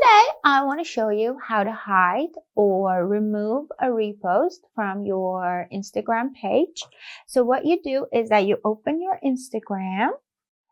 Today, I want to show you how to hide or remove a repost from your Instagram page. So what you do is that you open your Instagram.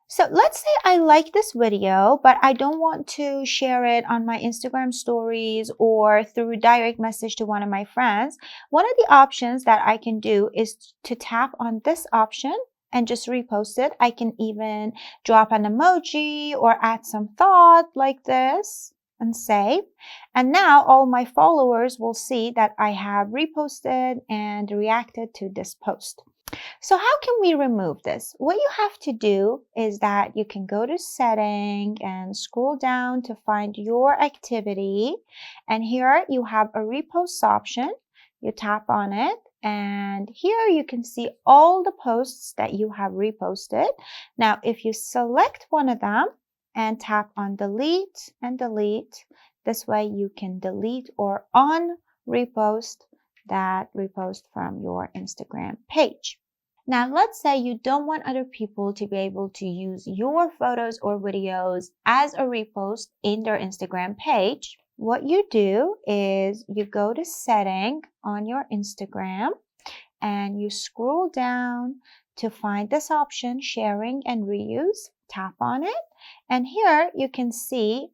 So let's say I like this video, but I don't want to share it on my Instagram stories or through direct message to one of my friends. One of the options that I can do is to tap on this option and just repost it. I can even drop an emoji or add some thought like this and save. And now all my followers will see that I have reposted and reacted to this post. So how can we remove this? What you have to do is that you can go to setting and scroll down to find your activity. And here you have a repost option. You tap on it. And here you can see all the posts that you have reposted. Now, if you select one of them and tap on delete and delete, this way you can delete or unrepost that repost from your Instagram page. Now, let's say you don't want other people to be able to use your photos or videos as a repost in their Instagram page. What you do is you go to setting on your Instagram and you scroll down to find this option, sharing and reuse. Tap on it. And here you can see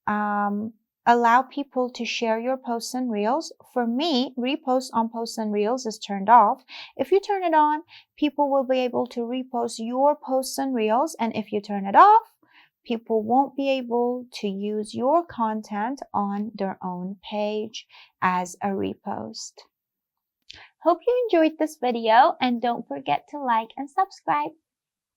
allow people to share your posts and reels. For me, repost on posts and reels is turned off. If you turn it on, people will be able to repost your posts and reels. And if you turn it off, people won't be able to use your content on their own page as a repost. Hope you enjoyed this video and don't forget to like and subscribe.